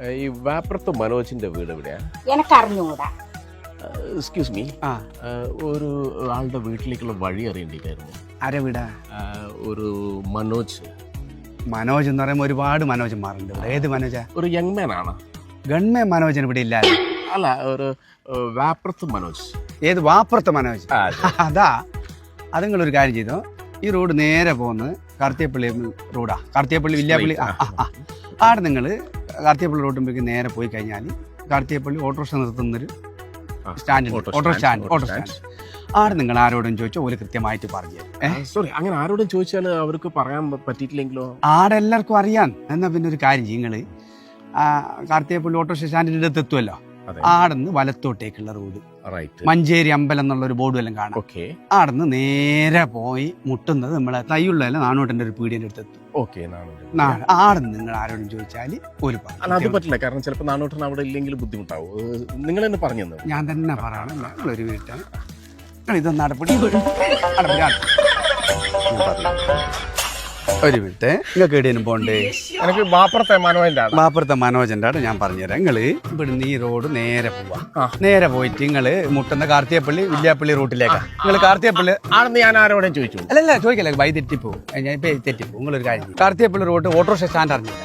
ഈ വാപ്രത്ത് മനോജിന്റെ വീട് എവിടെയാ? എനിക്ക് അറിഞ്ഞുകൂടാ. എക്സ്ക്യൂസ് മീ, ഒരു ആളുടെ വീട്ടിലേക്കുള്ള വഴി അറിയേണ്ടിട്ടായിരുന്നു. ആരെ വീടാ? ഒരു മനോജ്. മനോജ് എന്ന് പറയുമ്പോൾ ഒരുപാട് മനോജന്മാരുണ്ട്. ഏത് മനോജാ? ഒരു യങ് മാൻ ആണ്. ഗൺമേ മനോജൻ ഇവിടെ ഇല്ല. അല്ല, ഒരു വാപ്രത്ത് മനോജ്. ഏത് വാപ്പുറത്തെ മനോജ്? അതാ. അത് നിങ്ങളൊരു കാര്യം ചെയ്തോ, ഈ റോഡ് നേരെ പോകുന്നത് കാർത്തികപ്പള്ളി റോഡാ. കാർത്തികപ്പള്ളി വില്യാപ്പള്ളി. ആടെ നിങ്ങൾ കാർത്തികപ്പള്ളി റോഡുമ്പോഴേക്ക് നേരെ പോയി കഴിഞ്ഞാൽ കാർത്തികപ്പള്ളി ഓട്ടോറിക്ഷ നിർത്തുന്നൊരു സ്റ്റാൻഡ്, ഓട്ടോ സ്റ്റാൻഡ്. ആടെ നിങ്ങൾ ആരോടും ചോദിച്ചോ, ഒരു കൃത്യമായിട്ട് പറഞ്ഞു. സോറി, അങ്ങനെ ആരോടും ചോദിച്ചാൽ അവർക്ക് പറയാൻ പറ്റിയിട്ടില്ലെങ്കിലോ? ആടെ എല്ലാവർക്കും അറിയാം. എന്നാ പിന്നെ ഒരു കാര്യം ചെയ്യും, നിങ്ങൾ കാർത്തികപ്പള്ളി ഓട്ടോറിക്ഷ സ്റ്റാൻഡിൻ്റെ അടുത്ത് എത്തുമല്ലോ, ആടന്ന് വലത്തോട്ടേക്കുള്ള റോഡ്, മഞ്ചേരി അമ്പലം എന്നുള്ള ഒരു ബോർഡും എല്ലാം കാണാം. ആടന്ന് നേരെ പോയി മുട്ടുന്നത് നമ്മളെ തയ്യുള്ള നാനൂട്ടൻ്റെ ഒരു പീടിയൻ്റെ അടുത്ത് എത്തും. ആടന്ന് നിങ്ങൾ ആരോടും ചോദിച്ചാൽ ഒരു അത് പറ്റില്ല, കാരണം ചിലപ്പോൾ നാനൂട്ടൻ അവിടെ ഇല്ലെങ്കിൽ ബുദ്ധിമുട്ടാവും. നിങ്ങൾ തന്നെ പറഞ്ഞു തന്നെ. ഞാൻ തന്നെ പറയണം. നിങ്ങളൊരു വീട്ടാണ്, ഇതൊന്നും അടപ്പിടി ഒരു മിനിറ്റ്. നിങ്ങൾക്ക് എവിടെയും പോണ്ടേ? എനിക്ക് ബാപ്പുറത്തെ മനോജന്റെ ആണ് ഞാൻ പറഞ്ഞുതരാം. നിങ്ങള് ഇവിടുന്ന് ഈ റോഡ് നേരെ പോവാ. നേരെ പോയിട്ട് നിങ്ങള് മുട്ടുന്ന കാർത്തികപ്പള്ളി വില്യാപ്പള്ളി റൂട്ടിലേക്കാണ്. നിങ്ങൾ കാർത്തികപ്പള്ളി ഞാൻ ആരോടും ചോദിച്ചു. അല്ലല്ല, ചോദിക്കല്ലേ, വൈ തെറ്റിപ്പോ. ഞാൻ ഇപ്പൊ തെറ്റിപ്പോ. നിങ്ങളൊരു കാര്യം, കാർത്തികപ്പള്ളി റോഡ് ഓട്ടോറിക്ഷ സ്റ്റാൻഡ് അറിഞ്ഞില്ല?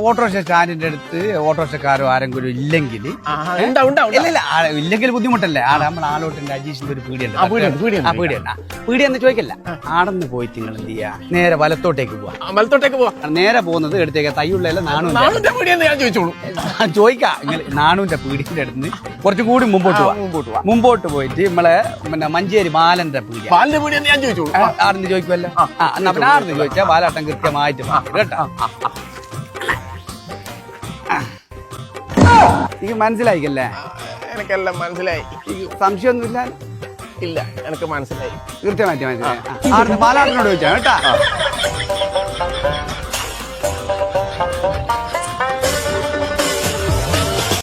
ഓട്ടോറിക്ഷ സ്റ്റാൻഡിന്റെ അടുത്ത് ഓട്ടോറിക്ഷക്കാരോ ആരെങ്കിലും ഇല്ലെങ്കിൽ ഇല്ലെങ്കിൽ ബുദ്ധിമുട്ടല്ലേ? ആടെ നമ്മൾ ആളോട്ടിന്റെ അജീഷിന്റെ ഒരു പീടിയെന്ന് ചോദിക്കല്ല. ആടെന്ന് പോയിട്ട് നിങ്ങൾ എന്ത് ചെയ്യാ, നേരെ വലത്തോട്ടേക്ക് പോവാ. നേരെ പോകുന്നത് എടുത്തേക്ക് തയ്യുള്ള ചോദിക്കാ. നാണുവിന്റെ പീടിയുടെ അടുത്ത് കുറച്ചും കൂടി മുമ്പോട്ട് പോയിട്ട് നമ്മളെ പിന്നെ മഞ്ചേരി ബാലന്റെ പീടിയ ആടുന്ന് ചോദിക്കുമല്ലോ. എന്നാ പിന്നെ ആടുന്ന് ചോദിച്ചാൽ ബാലാട്ടം കൃത്യമായിട്ട് കേട്ടോ. എനിക്ക് മനസ്സിലായിക്കല്ലേ? എനിക്കെല്ലാം മനസ്സിലായി. സംശയമൊന്നുമില്ല? ഇല്ല, എനിക്ക് മനസ്സിലായി, കൃത്യമായിട്ട് മനസ്സിലായി. ആടുന്ന് ബാലാട്ടനോട് ചോദിച്ചാ കേട്ടാ.